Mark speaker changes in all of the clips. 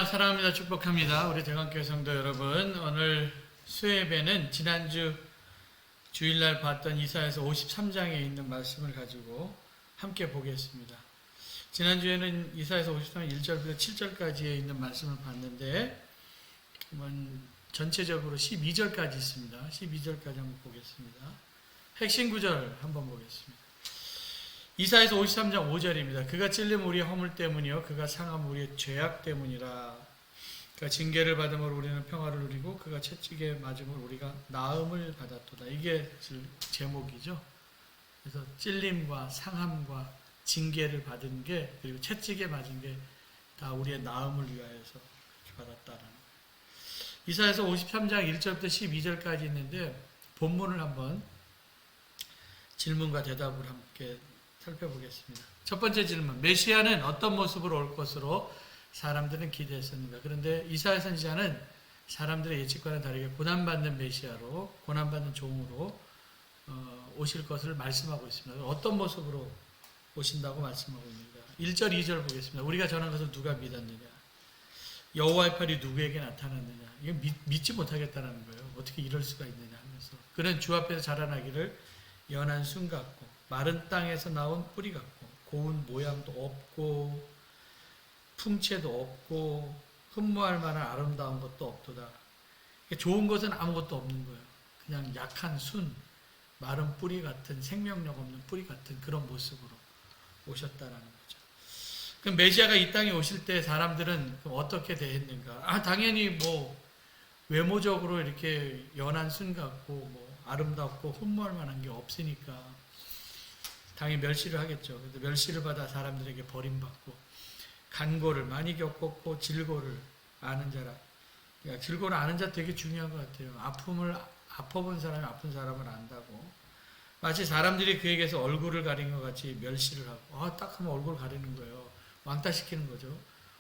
Speaker 1: 사랑합니다. 축복합니다. 우리 대관교회 성도 여러분, 오늘 수예배는 지난주 주일날 봤던 이사야서 53장에 있는 말씀을 가지고 함께 보겠습니다. 지난주에는 이사야서 53장 1절부터 7절까지에 있는 말씀을 봤는데 전체적으로 12절까지 있습니다. 12절까지 한번 보겠습니다. 핵심 구절 한번 보겠습니다. 이사야서 53장 5절입니다. 그가 찔림 우리의 허물 때문이요 그가 상함 우리의 죄악 때문이라. 그가 징계를 받음으로 우리는 평화를 누리고 그가 채찍에 맞음으로 우리가 나음을 받았도다. 이게 제목이죠. 그래서 찔림과 상함과 징계를 받은 게, 그리고 채찍에 맞은 게 다 우리의 나음을 위하여서 받았다라는 거예요. 이사야서 53장 1절부터 12절까지 있는데 본문을 한번 질문과 대답을 함께 살펴보겠습니다. 첫 번째 질문, 메시아는 어떤 모습으로 올 것으로 사람들은 기대했었는가? 그런데 이사야 선지자는 사람들의 예측과는 다르게 고난받는 메시아로, 고난받는 종으로 오실 것을 말씀하고 있습니다. 어떤 모습으로 오신다고 말씀하고 있는가? 1절, 2절 보겠습니다. 우리가 전한 것을 누가 믿었느냐? 여호와의 팔이 누구에게 나타났느냐? 이건 믿지 못하겠다는 거예요. 어떻게 이럴 수가 있느냐 하면서. 그는 주 앞에서 자라나기를 연한 순 같고 마른 땅에서 나온 뿌리 같고 고운 모양도 없고 풍채도 없고 흠모할 만한 아름다운 것도 없도다. 좋은 것은 아무것도 없는 거예요. 그냥 약한 순, 마른 뿌리 같은, 생명력 없는 뿌리 같은 그런 모습으로 오셨다라는 거죠. 그럼 메시아가 이 땅에 오실 때 사람들은 어떻게 대했는가? 당연히 외모적으로 이렇게 연한 순 같고 아름답고 흠모할 만한 게 없으니까 당연히 멸시를 하겠죠. 근데 멸시를 받아 사람들에게 버림받고 간고를 많이 겪었고 질고를 아는 자라. 그러니까 질고를 아는 자 되게 중요한 것 같아요. 아픔을 아파본 사람이 아픈 사람을 안다고. 마치 사람들이 그에게서 얼굴을 가린 것 같이 멸시를 하고 딱 하면 얼굴을 가리는 거예요. 왕따시키는 거죠.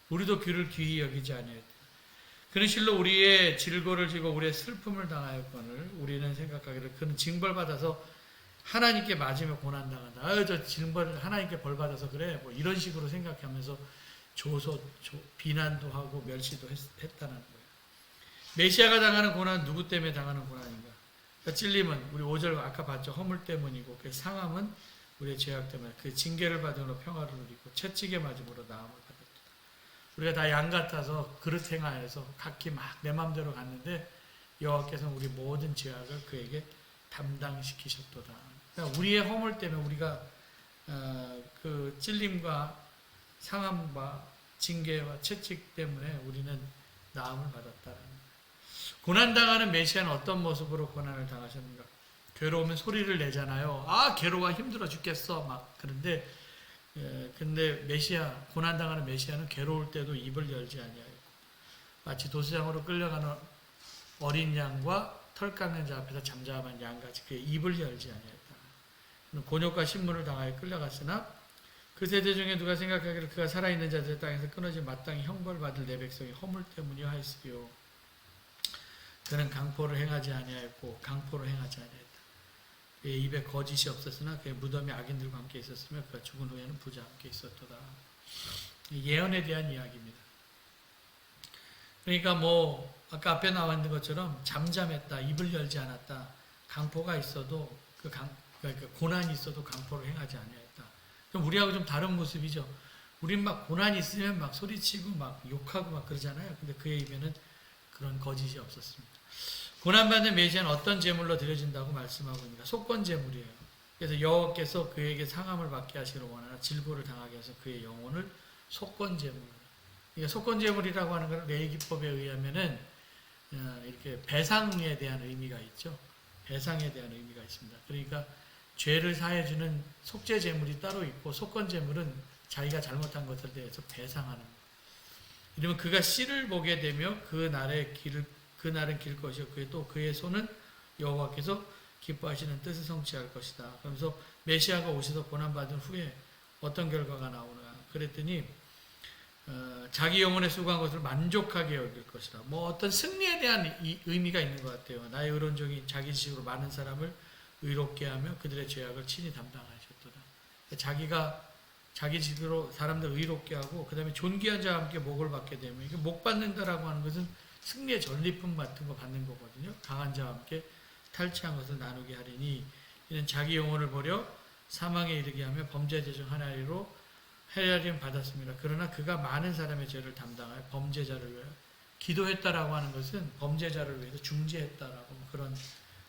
Speaker 1: 우리도 그를 귀히 여기지 아니하였다. 그는 실로 우리의 질고를 지고 우리의 슬픔을 당하였거늘 우리는 생각하기를 그는 징벌받아서 하나님께 맞으며 고난당한다. 저 징벌 하나님께 벌받아서 그래. 이런 식으로 생각하면서 비난도 하고 멸시도 했다는 거예요. 메시아가 당하는 고난은 누구 때문에 당하는 고난인가? 그러니까 찔림은 우리 5절 아까 봤죠. 허물 때문이고 그 상함은 우리의 죄악 때문에 그 징계를 받음으로 평화를 누리고 채찍에 맞음으로 나음을 받았다. 우리가 다 양 같아서 그릇 행하여서 각기 막 내 마음대로 갔는데 여호와께서는 우리 모든 죄악을 그에게 담당시키셨도다. 그러니까 우리의 허물 때문에 우리가 그 찔림과 상함과 징계와 채찍 때문에 우리는 나음을 받았다. 고난당하는 메시아는 어떤 모습으로 고난을 당하셨는가? 괴로우면 소리를 내잖아요. 괴로워 힘들어 죽겠어 그런데 근데 고난당하는 메시아는 괴로울 때도 입을 열지 아니하였고 마치 도수장으로 끌려가는 어린 양과 털 깎는 자 앞에서 잠잠한 양같이 그의 입을 열지 아니하였다. 곤욕과 신문을 당하여 끌려갔으나 그 세대 중에 누가 생각하기를 그가 살아있는 자들의 땅에서 끊어진 마땅히 형벌을 받을 내 백성이 허물 때문이여 하였으리요. 그는 강포를 행하지 아니하였고 강포를 행하지 아니하였다. 그의 입에 거짓이 없었으나 그의 무덤이 악인들과 함께 있었으며 그가 죽은 후에는 부자와 함께 있었도다. 예언에 대한 이야기입니다. 그러니까 아까 앞에 나와 있는 것처럼 잠잠했다, 입을 열지 않았다, 강포가 있어도 그러니까 고난이 있어도 강포를 행하지 아니하였다. 그럼 우리하고 좀 다른 모습이죠. 우린 고난이 있으면 소리치고 욕하고 그러잖아요. 근데 그의 입에는 그런 거짓이 없었습니다. 고난받는 메시아는 어떤 제물로 드려진다고 말씀하고 있습니다. 속건 제물이에요. 그래서 여호와께서 그에게 상함을 받게 하시기를 원하나 질고를 당하게 해서 그의 영혼을 속건 제물. 그러니까 속건 제물이라고 하는 것은 레위기법에 의하면은 이렇게 배상에 대한 의미가 있죠. 배상에 대한 의미가 있습니다. 그러니까 죄를 사해주는 속죄 제물이 따로 있고 속건 제물은 자기가 잘못한 것에 대해서 배상하는 거예요. 이러면 그가 씨를 보게 되며 그날은 길 것이요 또 그의 손은 여호와께서 기뻐하시는 뜻을 성취할 것이다. 그러면서 메시아가 오셔서 고난받은 후에 어떤 결과가 나오나 그랬더니 자기 영혼에 수고한 것을 만족하게 여길 것이다. 어떤 승리에 대한 의미가 있는 것 같아요. 나의 의로운 종이 자기 지식으로 많은 사람을 의롭게 하며 그들의 죄악을 친히 담당하셨도다. 자기가 자기 직으로 사람들 의롭게 하고 그 다음에 존귀한 자와 함께 목을 받게 되면 이게 목 받는다라고 하는 것은 승리의 전리품 같은 거 받는 거거든요. 강한 자와 함께 탈취한 것을 나누게 하리니 이는 자기 영혼을 버려 사망에 이르게 하며 범죄자 중 하나로 헤아림 받았습니다. 그러나 그가 많은 사람의 죄를 담당하여 범죄자를 위하여 기도했다라고 하는 것은 범죄자를 위해서 중재했다라고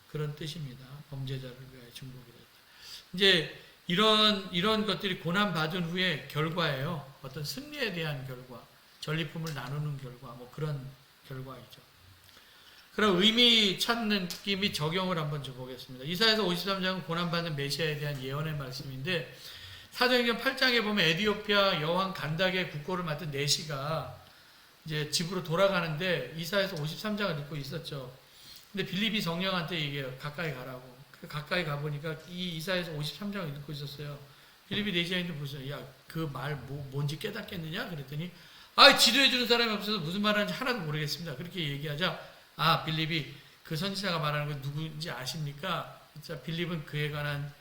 Speaker 1: 그런 뜻입니다. 범죄자를 위하여 중보기도 했다. 이제 이런 것들이 고난 받은 후에 결과예요. 어떤 승리에 대한 결과, 전리품을 나누는 결과, 뭐 그런 결과이죠. 그럼 의미 찾는 느낌이 적용을 한번 좀 보겠습니다. 이사야서 53장은 고난받는 메시아에 대한 예언의 말씀인데 사도행전 8장에 보면 에디오피아 여왕 간닥의 국고를 맡은 내시가 이제 집으로 돌아가는데 이사야서 53장을 읽고 있었죠. 근데 빌립이 성령한테 얘기해요. 가까이 가라고. 가까이 가보니까 이 이사야서 53장을 읽고 있었어요. 빌립이 내시아인데 보세요. 야, 그 말 뭔지 깨닫겠느냐? 그랬더니 지도해주는 사람이 없어서 무슨 말하는지 하나도 모르겠습니다. 그렇게 얘기하자 빌립이 그 선지자가 말하는 건 누구인지 아십니까? 진짜 빌립은 그에 관한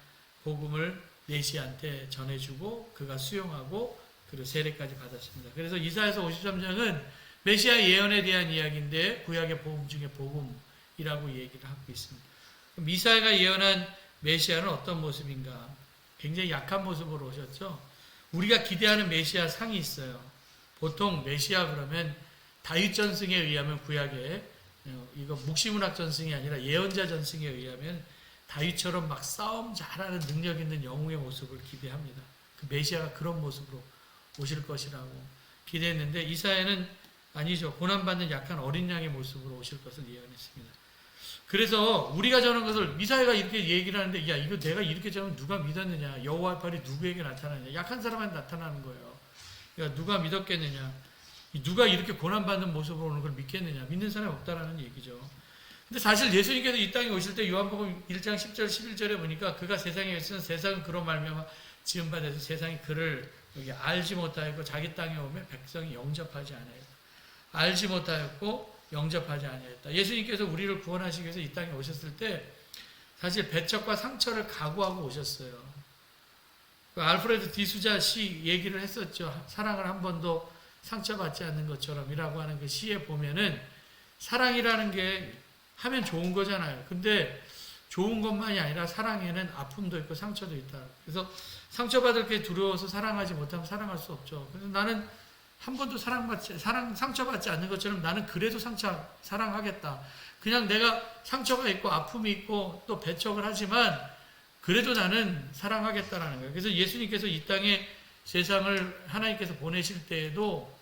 Speaker 1: 복음을 내시한테 전해주고 그가 수용하고 그리고 세례까지 받았습니다. 그래서 이사야서 53장은 메시아 예언에 대한 이야기인데 구약의 복음 중에 복음이라고 얘기를 하고 있습니다. 그럼 이사야가 예언한 메시아는 어떤 모습인가? 굉장히 약한 모습으로 오셨죠. 우리가 기대하는 메시아 상이 있어요. 보통 메시아 그러면 다윗 전승에 의하면 구약에 이거 묵시문학 전승이 아니라 예언자 전승에 의하면 다윗처럼 막 싸움 잘하는 능력 있는 영웅의 모습을 기대합니다. 그 메시아가 그런 모습으로 오실 것이라고 기대했는데 이사야는 아니죠. 고난받는 약한 어린 양의 모습으로 오실 것을 예언했습니다. 그래서 우리가 저는 것을 이사야가 이렇게 얘기를 하는데 야 이거 내가 이렇게 전하면 누가 믿었느냐. 여호와의 팔이 누구에게 나타나느냐. 약한 사람한테 나타나는 거예요. 그러니까 누가 믿었겠느냐. 누가 이렇게 고난받는 모습으로 오는 걸 믿겠느냐. 믿는 사람이 없다라는 얘기죠. 근데 사실 예수님께서 이 땅에 오실 때 요한복음 1장 10절 11절에 보니까 그가 세상에 오시는 세상은 그로 말미암아 지은 바 돼서 세상이 그를 여기 알지 못하였고 자기 땅에 오면 백성이 영접하지 않아요. 알지 못하였고 영접하지 아니하였다. 예수님께서 우리를 구원하시기 위해서 이 땅에 오셨을 때 사실 배척과 상처를 각오하고 오셨어요. 그 알프레드 디수자 시 얘기를 했었죠. 사랑을 한 번도 상처받지 않는 것처럼이라고 하는 그 시에 보면은 사랑이라는 게 하면 좋은 거잖아요. 근데 좋은 것만이 아니라 사랑에는 아픔도 있고 상처도 있다. 그래서 상처받을 게 두려워서 사랑하지 못하면 사랑할 수 없죠. 그래서 나는 한 번도 상처받지 않는 것처럼 나는 그래도 사랑하겠다. 그냥 내가 상처가 있고 아픔이 있고 또 배척을 하지만 그래도 나는 사랑하겠다라는 거예요. 그래서 예수님께서 이 땅에 세상을 하나님께서 보내실 때에도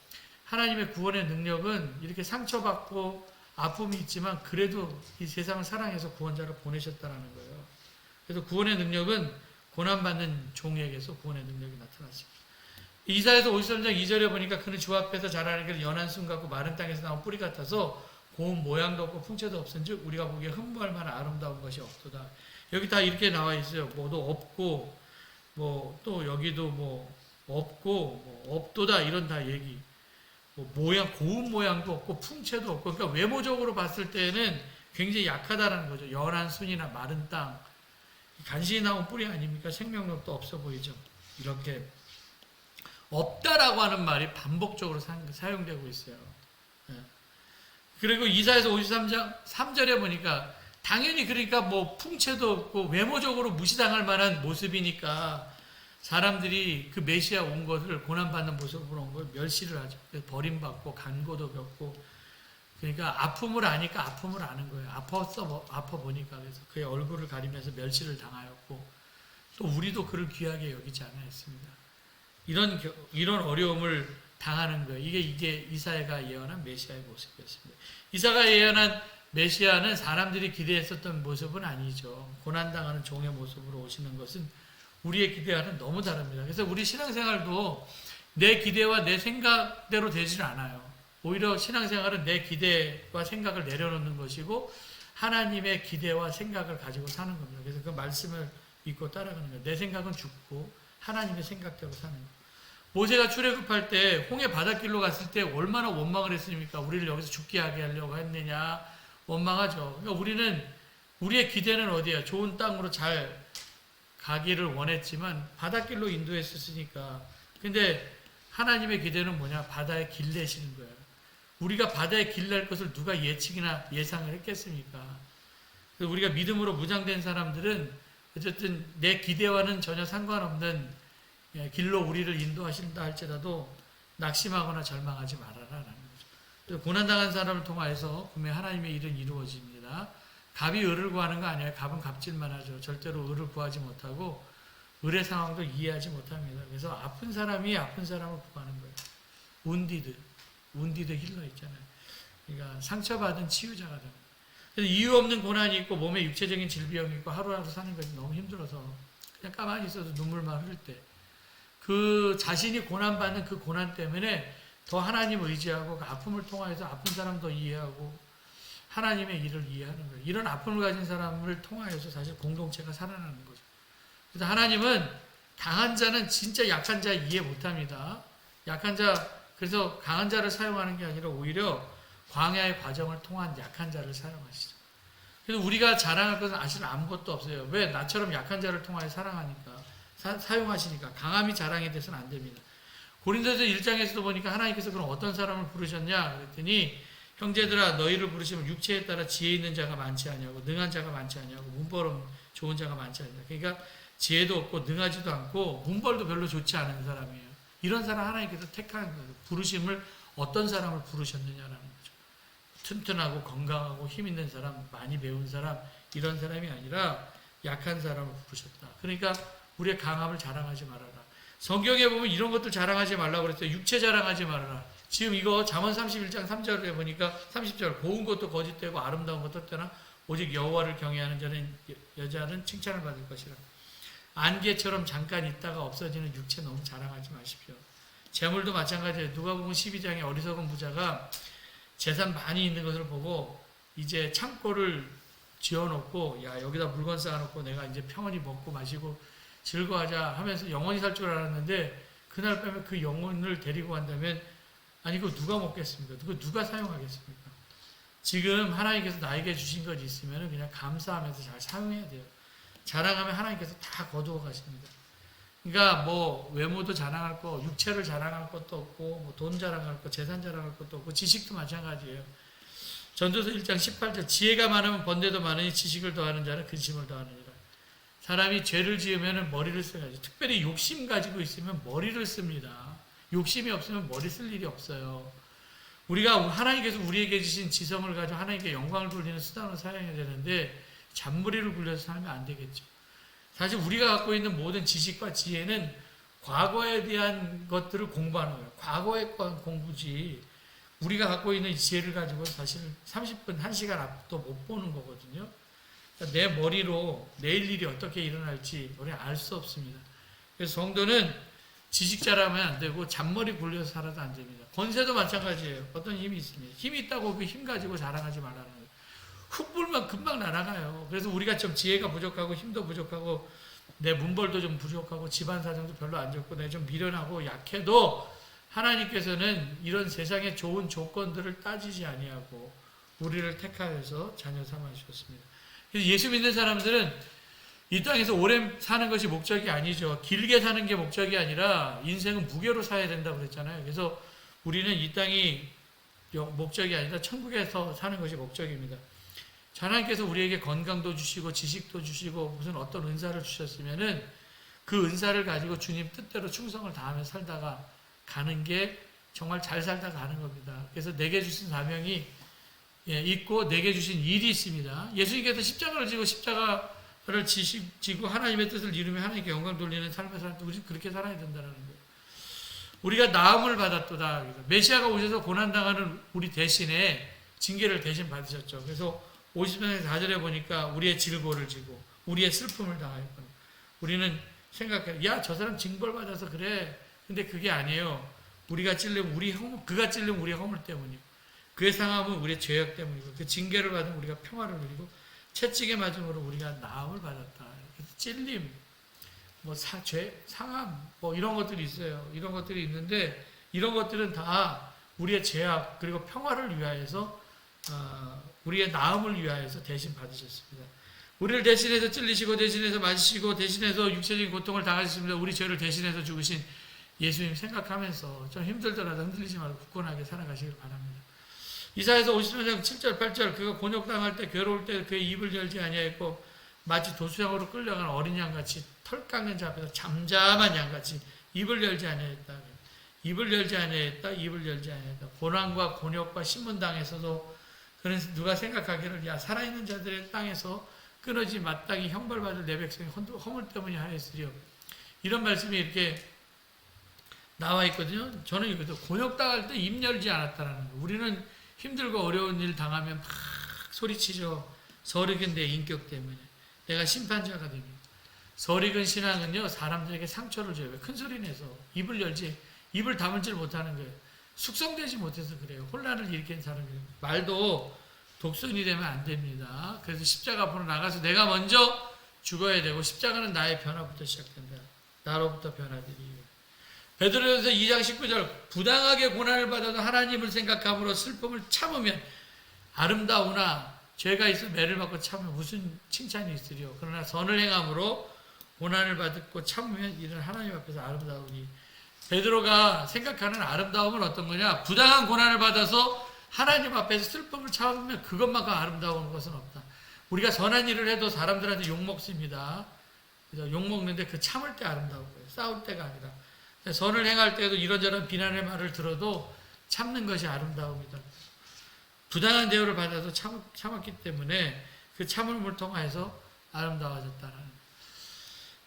Speaker 1: 하나님의 구원의 능력은 이렇게 상처받고 아픔이 있지만 그래도 이 세상을 사랑해서 구원자를 보내셨다라는 거예요. 그래서 구원의 능력은 고난받는 종에게서 구원의 능력이 나타났습니다. 이사야서 53장 2절에 보니까 그는 주 앞에서 자라는 길 연한 순 같고 마른 땅에서 나온 뿌리 같아서 고운 모양도 없고 풍채도 없은즉 우리가 보기에 흠모할 만한 아름다운 것이 없도다. 여기 다 이렇게 나와 있어요. 뭐도 없고 또 여기도 없고 없도다 이런 다 얘기. 모양 고운 모양도 없고 풍채도 없고 그러니까 외모적으로 봤을 때는 굉장히 약하다라는 거죠. 연한 순이나 마른 땅 간신히 나온 뿌리 아닙니까? 생명력도 없어 보이죠. 이렇게 없다라고 하는 말이 반복적으로 사용되고 있어요. 그리고 이사야서 53장 3절에 보니까 당연히 그러니까 풍채도 없고 외모적으로 무시당할 만한 모습이니까 사람들이 그 메시아 온 것을 고난받는 모습으로 온 걸 멸시를 하죠. 버림받고 간고도 겪고 그러니까 아픔을 아니까 아픔을 아는 거예요. 아파 보니까 그래서 그의 얼굴을 가리면서 멸시를 당하였고 또 우리도 그를 귀하게 여기지 않았습니다. 이런 어려움을 당하는 거예요. 이게 이사야가 예언한 메시아의 모습이었습니다. 이사야가 예언한 메시아는 사람들이 기대했었던 모습은 아니죠. 고난당하는 종의 모습으로 오시는 것은 우리의 기대와는 너무 다릅니다. 그래서 우리 신앙생활도 내 기대와 내 생각대로 되지는 않아요. 오히려 신앙생활은 내 기대와 생각을 내려놓는 것이고 하나님의 기대와 생각을 가지고 사는 겁니다. 그래서 그 말씀을 믿고 따라가는 거예요. 내 생각은 죽고 하나님의 생각대로 사는 거예요. 모세가 출애굽할 때 홍해 바닷길로 갔을 때 얼마나 원망을 했습니까? 우리를 여기서 죽게 하게 하려고 했느냐 원망하죠. 그러니까 우리의 기대는 어디야? 좋은 땅으로 잘 가기를 원했지만 바닷길로 인도했었으니까 근데 하나님의 기대는 뭐냐? 바다에 길 내시는 거예요. 우리가 바다에 길 낼 것을 누가 예측이나 예상을 했겠습니까? 그래서 우리가 믿음으로 무장된 사람들은 어쨌든 내 기대와는 전혀 상관없는 길로 우리를 인도하신다 할지라도 낙심하거나 절망하지 말아라라는 거죠. 고난당한 사람을 통하여서 분명히 하나님의 일은 이루어집니다. 갑이 을을 구하는 거 아니에요. 갑은 갑질만 하죠. 절대로 을을 구하지 못하고 을의 상황도 이해하지 못합니다. 그래서 아픈 사람이 아픈 사람을 구하는 거예요. 운디드 힐러 있잖아요. 그러니까 상처받은 치유자가 됩니다. 그래서 이유 없는 고난이 있고 몸에 육체적인 질병이 있고 하루하루 사는 것이 너무 힘들어서 그냥 가만히 있어도 눈물만 흐를 때 그 자신이 고난받는 그 고난 때문에 더 하나님을 의지하고 그 아픔을 통하여서 아픈 사람도 이해하고 하나님의 일을 이해하는 거예요. 이런 아픔을 가진 사람을 통하여서 사실 공동체가 살아나는 거죠. 그래서 하나님은 강한 자는 진짜 약한 자 이해 못합니다. 약한 자, 그래서 강한 자를 사용하는 게 아니라 오히려 광야의 과정을 통한 약한 자를 사용하시죠. 그래서 우리가 자랑할 것은 사실 아무것도 없어요. 왜? 나처럼 약한 자를 통하여 사용하시니까. 강함이 자랑이 돼서는 안 됩니다. 고린도서 1장에서도 보니까 하나님께서 그럼 어떤 사람을 부르셨냐 그랬더니 형제들아 너희를 부르시면 육체에 따라 지혜 있는 자가 많지 않냐고 능한 자가 많지 않냐고 문벌은 좋은 자가 많지 않냐. 그러니까 지혜도 없고 능하지도 않고 문벌도 별로 좋지 않은 사람이에요. 이런 사람 하나님께서 택한 거예요. 부르심을 어떤 사람을 부르셨느냐라는 거죠. 튼튼하고 건강하고 힘 있는 사람, 많이 배운 사람 이런 사람이 아니라 약한 사람을 부르셨다. 그러니까 우리의 강함을 자랑하지 말아라. 성경에 보면 이런 것들 자랑하지 말라고 그랬어요. 육체 자랑하지 말아라. 지금 이거 잠언 31장 3절에 보니까 30절 고운 것도 거짓되고 아름다운 것도 때나 오직 여호와를 경외하는 자는 여자는 칭찬을 받을 것이라. 안개처럼 잠깐 있다가 없어지는 육체 너무 자랑하지 마십시오. 재물도 마찬가지예요. 누가복음 12장에 어리석은 부자가 재산 많이 있는 것을 보고 이제 창고를 지어놓고 야 여기다 물건 쌓아놓고 내가 이제 평온히 먹고 마시고 즐거워하자 하면서 영원히 살 줄 알았는데 그날 밤에 그 영혼을 데리고 간다면 아니 그거 누가 먹겠습니까? 그거 누가 사용하겠습니까? 지금 하나님께서 나에게 주신 것이 있으면 그냥 감사하면서 잘 사용해야 돼요. 자랑하면 하나님께서 다 거두어 가십니다. 그러니까 뭐 외모도 자랑할 거, 육체를 자랑할 것도 없고 뭐 돈 자랑할 거, 재산 자랑할 것도 없고 지식도 마찬가지예요. 전도서 1장 18절 지혜가 많으면 번뇌도 많으니 지식을 더하는 자는 근심을 더하느니라. 사람이 죄를 지으면 머리를 써야지. 특별히 욕심 가지고 있으면 머리를 씁니다. 욕심이 없으면 머리 쓸 일이 없어요. 우리가 하나님께서 우리에게 주신 지성을 가지고 하나님께 영광을 돌리는 수단으로 사용해야 되는데 잔머리를 굴려서 살면 안 되겠죠. 사실 우리가 갖고 있는 모든 지식과 지혜는 과거에 대한 것들을 공부하는 거예요. 과거에 관한 공부지 우리가 갖고 있는 지혜를 가지고 사실 30분, 1시간 앞도 못 보는 거거든요. 내 머리로 내일 일이 어떻게 일어날지 우리는 알 수 없습니다. 그래서 성도는 지식 자랑하면 안 되고 잔머리 굴려서 살아도 안 됩니다. 권세도 마찬가지예요. 어떤 힘이 있습니다. 힘이 있다고 그 힘 가지고 자랑하지 말라는 거예요. 흙 불면 금방 날아가요. 그래서 우리가 좀 지혜가 부족하고 힘도 부족하고 내 문벌도 좀 부족하고 집안 사정도 별로 안 좋고 내 좀 미련하고 약해도 하나님께서는 이런 세상의 좋은 조건들을 따지지 아니하고 우리를 택하여서 자녀 삼아 주셨습니다. 그래서 예수 믿는 사람들은 이 땅에서 오래 사는 것이 목적이 아니죠. 길게 사는 게 목적이 아니라 인생은 무게로 사야 된다고 그랬잖아요. 그래서 우리는 이 땅이 목적이 아니라 천국에서 사는 것이 목적입니다. 하나님께서 우리에게 건강도 주시고 지식도 주시고 무슨 어떤 은사를 주셨으면은 그 은사를 가지고 주님 뜻대로 충성을 다하며 살다가 가는 게 정말 잘 살다 가는 겁니다. 그래서 내게 주신 사명이 있고 내게 주신 일이 있습니다. 예수님께서 십자가를 지고 십자가를 지고 하나님의 뜻을 이루며 하나님께 영광 돌리는 삶을 살 때 우리 그렇게 살아야 된다는 거예요. 우리가 나음을 받았도다. 메시아가 오셔서 고난당하는 우리 대신에 징계를 대신 받으셨죠. 그래서 50장 4절에 보니까 우리의 질고를 지고 우리의 슬픔을 당하였거든요. 우리는 생각해, 야, 저 사람 징벌 받아서 그래. 근데 그게 아니에요. 우리가 찔리면 그가 찔리면 우리의 허물 때문이고, 그의 상함은 우리의 죄악 때문이고, 그 징계를 받으면 우리가 평화를 누리고, 채찍에 맞음으로 우리가 나음을 받았다. 그래서 찔림, 뭐 상함, 뭐 이런 것들이 있어요. 이런 것들이 있는데, 이런 것들은 다 우리의 죄악 그리고 평화를 위하여서 우리의 나음을 위하여서 대신 받으셨습니다. 우리를 대신해서 찔리시고 대신해서 맞으시고 대신해서 육체적인 고통을 당하셨습니다. 우리 죄를 대신해서 죽으신 예수님 생각하면서 좀 힘들더라도 흔들리지 말고 굳건하게 살아가시길 바랍니다. 이사야서 53장 7절 8절 그가 곤욕당할 때 괴로울 때 그의 입을 열지 아니하였고 마치 도수장으로 끌려가는 어린 양같이 털 깎는 자 앞에서 잠잠한 양같이 입을 열지 아니하였다. 입을 열지 아니하였다. 입을 열지 아니하였다. 고난과 곤욕과 신문당에서도 그는 누가 생각하기를 야 살아있는 자들의 땅에서 끊어지 마땅히 형벌받을 내 백성이 허물 때문에 하였으리요. 이런 말씀이 이렇게 나와 있거든요. 저는 이거죠. 곤욕당할 때 입 열지 않았다는 거. 우리는 힘들고 어려운 일 당하면 막 소리치죠. 설익은 내 인격 때문에. 내가 심판자가 됩니다. 설익은 신앙은요. 사람들에게 상처를 줘요. 큰 소리 내서 입을 열지 입을 다물지 못하는 거예요. 숙성되지 못해서 그래요. 혼란을 일으킨 사람이에요. 말도 독선이 되면 안 됩니다. 그래서 십자가 앞으로 나가서 내가 먼저 죽어야 되고 십자가는 나의 변화부터 시작된다. 나로부터 변화되리. 베드로전서 2장 19절 부당하게 고난을 받아도 하나님을 생각함으로 슬픔을 참으면 아름다우나 죄가 있어 매를 받고 참으면 무슨 칭찬이 있으리요. 그러나 선을 행함으로 고난을 받고 참으면 이는 하나님 앞에서 아름다우니. 베드로가 생각하는 아름다움은 어떤 거냐? 부당한 고난을 받아서 하나님 앞에서 슬픔을 참으면 그것만큼 아름다운 것은 없다. 우리가 선한 일을 해도 사람들한테 욕먹습니다. 욕먹는데 그 참을 때 아름다운 거예요. 싸울 때가 아니라. 선을 행할 때도 이런저런 비난의 말을 들어도 참는 것이 아름다움이다. 부당한 대우를 받아도 참았기 때문에 그 참음을 통해서 아름다워졌다는.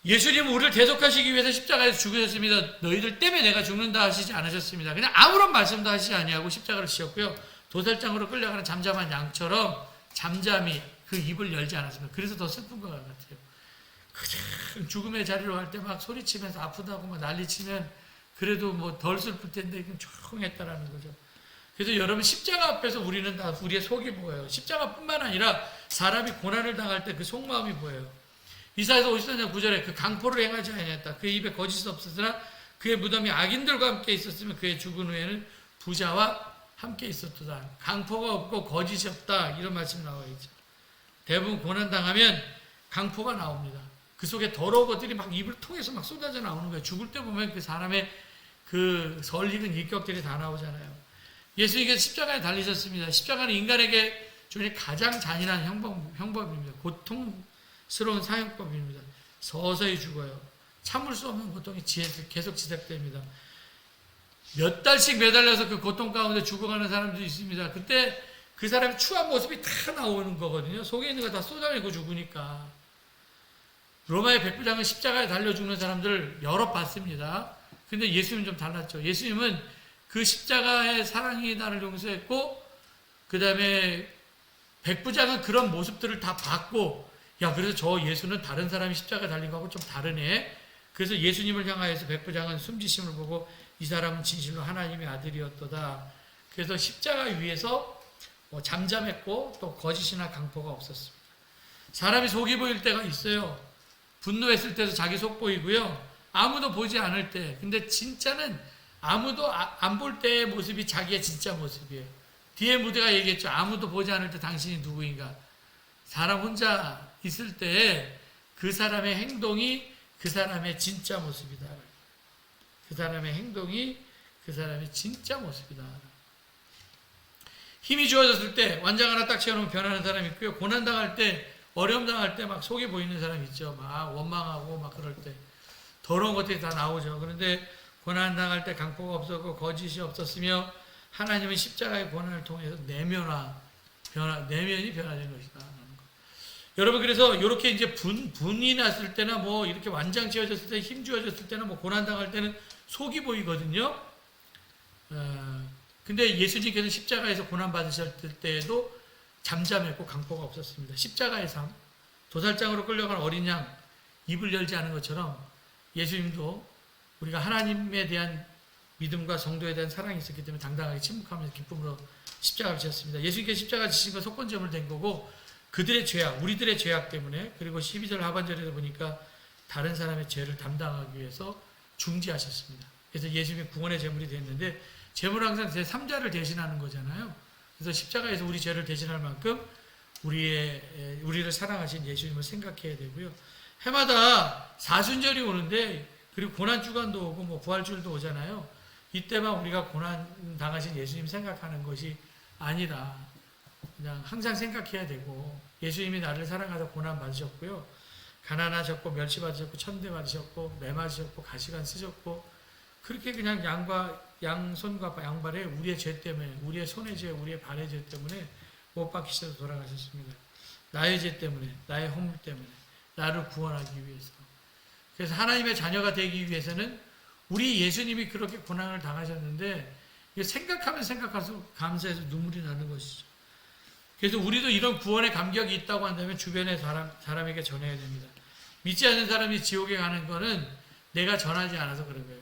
Speaker 1: 예수님은 우리를 대속하시기 위해서 십자가에서 죽으셨습니다. 너희들 때문에 내가 죽는다 하시지 않으셨습니다. 그냥 아무런 말씀도 하시지 아니하고 십자가를 지셨고요. 도살장으로 끌려가는 잠잠한 양처럼 잠잠히 그 입을 열지 않았습니다. 그래서 더 슬픈 것 같아요. 그냥 죽음의 자리로 갈 때 막 소리치면서 아프다고 막 난리치면 그래도 뭐 덜 슬플 텐데 조용했다라는 거죠. 그래서 여러분 십자가 앞에서 우리는 다 우리의 속이 보여요. 십자가뿐만 아니라 사람이 고난을 당할 때 그 속마음이 보여요. 이사야서 54장 9절에 그 강포를 행하지 아니했다. 그의 입에 거짓이 없었으나 그의 무덤이 악인들과 함께 있었으면 그의 죽은 후에는 부자와 함께 있었도다. 강포가 없고 거짓이 없다. 이런 말씀이 나와 있죠. 대부분 고난당하면 강포가 나옵니다. 그 속에 더러운 것들이 막 입을 통해서 막 쏟아져 나오는 거예요. 죽을 때 보면 그 사람의 그 설익은 인격들이 다 나오잖아요. 예수님께서 십자가에 달리셨습니다. 십자가는 인간에게 주는 가장 잔인한 형법입니다. 고통스러운 사형법입니다. 서서히 죽어요. 참을 수 없는 고통이 계속 지속됩니다. 몇 달씩 매달려서 그 고통 가운데 죽어가는 사람들이 있습니다. 그때 그 사람의 추한 모습이 다 나오는 거거든요. 속에 있는 거 다 쏟아내고 죽으니까. 로마의 백부장은 십자가에 달려 죽는 사람들을 여러 봤습니다. 근데 예수님은 좀 달랐죠. 예수님은 그 십자가의 사랑이 나를 용서했고, 그 다음에 백부장은 그런 모습들을 다 봤고, 야, 그래서 저 예수는 다른 사람이 십자가에 달린 거하고 좀 다르네. 그래서 예수님을 향하여서 백부장은 숨지심을 보고 이 사람은 진실로 하나님의 아들이었도다. 그래서 십자가 위에서 잠잠했고 또 거짓이나 강포가 없었습니다. 사람이 속이 보일 때가 있어요. 분노했을 때도 자기 속 보이고요. 아무도 보지 않을 때. 근데 진짜는 아무도 안 볼 때의 모습이 자기의 진짜 모습이에요. 뒤에 무대가 얘기했죠. 아무도 보지 않을 때 당신이 누구인가. 사람 혼자 있을 때 그 사람의 행동이 그 사람의 진짜 모습이다. 그 사람의 행동이 그 사람의 진짜 모습이다. 힘이 좋아졌을 때 완장 하나 딱 채워놓으면 변하는 사람이 있고요. 고난당할 때, 어려움 당할 때 막 속이 보이는 사람이 있죠. 막 원망하고 막 그럴 때. 더러운 것들이 다 나오죠. 그런데 고난당할 때 강포가 없었고 거짓이 없었으며 하나님은 십자가의 고난을 통해서 내면이 변화된 것이다. 여러분, 그래서 이렇게 이제 분이 났을 때나 뭐 이렇게 완장 지어졌을 때, 힘 주어졌을 때나 뭐 고난당할 때는 속이 보이거든요. 근데 예수님께서 십자가에서 고난받으실 때에도 잠잠했고 강포가 없었습니다. 십자가의 삶, 도살장으로 끌려간 어린 양, 입을 열지 않은 것처럼 예수님도 우리가 하나님에 대한 믿음과 성도에 대한 사랑이 있었기 때문에 당당하게 침묵하면서 기쁨으로 십자가를 지었습니다. 예수님께서 십자가 지신 건 속건제물 된 거고 그들의 죄악, 우리들의 죄악 때문에, 그리고 12절 하반절에서 보니까 다른 사람의 죄를 담당하기 위해서 중지하셨습니다. 그래서 예수님이 구원의 제물이 됐는데 제물은 항상 제3자를 대신하는 거잖아요. 그래서 십자가에서 우리 죄를 대신할 만큼 우리를 사랑하신 예수님을 생각해야 되고요. 해마다 사순절이 오는데 그리고 고난주간도 오고 뭐 부활주일도 오잖아요. 이때만 우리가 고난 당하신 예수님 생각하는 것이 아니라 그냥 항상 생각해야 되고, 예수님이 나를 사랑하다 고난 받으셨고요. 가난하셨고 멸시받으셨고 천대받으셨고 매맞으셨고 가시관 쓰셨고, 그렇게 그냥 양손과 양발에 우리의 죄 때문에, 우리의 손의 죄, 우리의 발의 죄 때문에 못 박히셔서 돌아가셨습니다. 나의 죄 때문에, 나의 허물 때문에, 나를 구원하기 위해서. 그래서 하나님의 자녀가 되기 위해서는 우리 예수님이 그렇게 고난을 당하셨는데, 이게 생각하면 생각할수록 감사해서 눈물이 나는 것이죠. 그래서 우리도 이런 구원의 감격이 있다고 한다면 주변의 사람에게 전해야 됩니다. 믿지 않는 사람이 지옥에 가는 거는 내가 전하지 않아서 그런 거예요.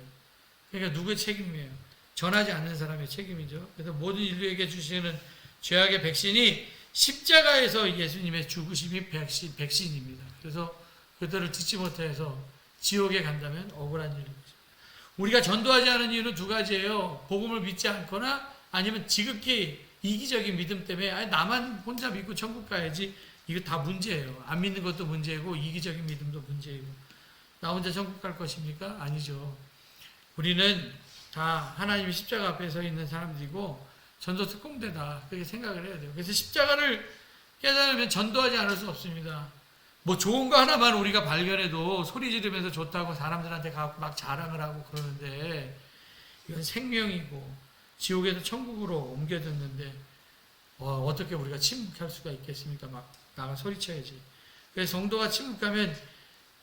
Speaker 1: 그러니까 누구의 책임이에요? 전하지 않는 사람의 책임이죠. 그래서 모든 인류에게 주시는 죄악의 백신이 십자가에서 예수님의 죽으심이 백신입니다. 그래서 그들을 듣지 못해서 지옥에 간다면 억울한 일인 거죠. 우리가 전도하지 않은 이유는 두 가지예요. 복음을 믿지 않거나 아니면 지극히 이기적인 믿음 때문에 나만 혼자 믿고 천국 가야지, 이거 다 문제예요. 안 믿는 것도 문제고 이기적인 믿음도 문제이고. 나 혼자 천국 갈 것입니까? 아니죠. 우리는 다 하나님의 십자가 앞에 서 있는 사람들이고 전도 특공대다, 그렇게 생각을 해야 돼요. 그래서 십자가를 깨달으면 전도하지 않을 수 없습니다. 뭐 좋은 거 하나만 우리가 발견해도 소리 지르면서 좋다고 사람들한테 가고 막 자랑을 하고 그러는데, 이건 생명이고 지옥에서 천국으로 옮겨졌는데 어떻게 우리가 침묵할 수가 있겠습니까? 막 나가 소리쳐야지. 그래서 성도가 침묵하면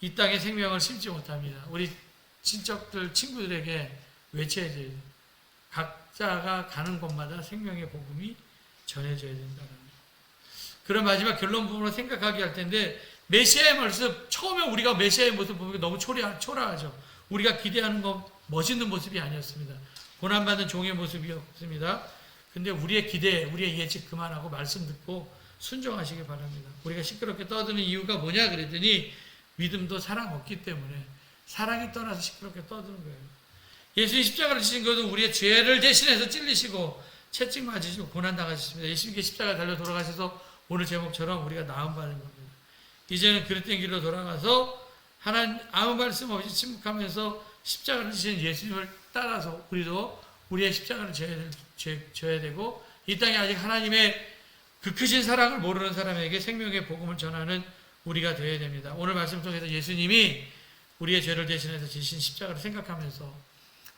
Speaker 1: 이 땅에 생명을 심지 못합니다. 우리 친척들, 친구들에게 외쳐야지. 각자가 가는 곳마다 생명의 복음이 전해져야 된다는 거예요. 그런 마지막 결론 부분으로 생각하게 할 텐데, 메시아의 모습, 처음에 우리가 메시아의 모습 보면 너무 초라하죠. 우리가 기대하는 건 멋있는 모습이 아니었습니다. 고난받는 종의 모습이었습니다. 근데 우리의 기대, 우리의 예측 그만하고 말씀 듣고 순종하시기 바랍니다. 우리가 시끄럽게 떠드는 이유가 뭐냐 그랬더니 믿음도 사랑 없기 때문에, 사랑이 떠나서 시끄럽게 떠드는 거예요. 예수님 십자가를 지신 것은 우리의 죄를 대신해서 찔리시고 채찍 맞으시고 고난당하셨습니다. 예수님께 십자가 달려 돌아가셔서 오늘 제목처럼 우리가 나음받는 겁니다. 이제는 그릇된 길로 돌아가서 하나님 아무 말씀 없이 침묵하면서 십자가를 지신 예수님을 따라서 우리도 우리의 십자가를 져야 되고, 이 땅에 아직 하나님의 그 크신 사랑을 모르는 사람에게 생명의 복음을 전하는 우리가 되어야 됩니다. 오늘 말씀 통해서 예수님이 우리의 죄를 대신해서 지신 십자가를 생각하면서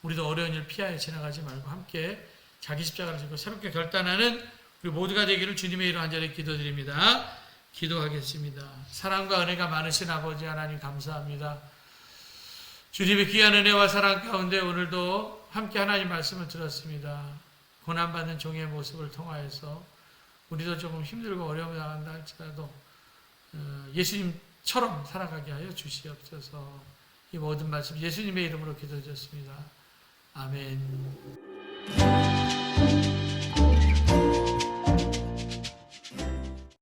Speaker 1: 우리도 어려운 일 피하여 지나가지 말고 함께 자기 십자가를 지고 새롭게 결단하는 우리 모두가 되기를 주님의 이름 간절히 기도드립니다. 기도하겠습니다. 사랑과 은혜가 많으신 아버지 하나님 감사합니다. 주님의 귀한 은혜와 사랑 가운데 오늘도 함께 하나님 말씀을 들었습니다. 고난받는 종의 모습을 통하여서 우리도 조금 힘들고 어려움을 당한다 할지라도 예수님처럼 살아가게 하여 주시옵소서. 이 모든 말씀 예수님의 이름으로 기도드렸습니다. 아멘.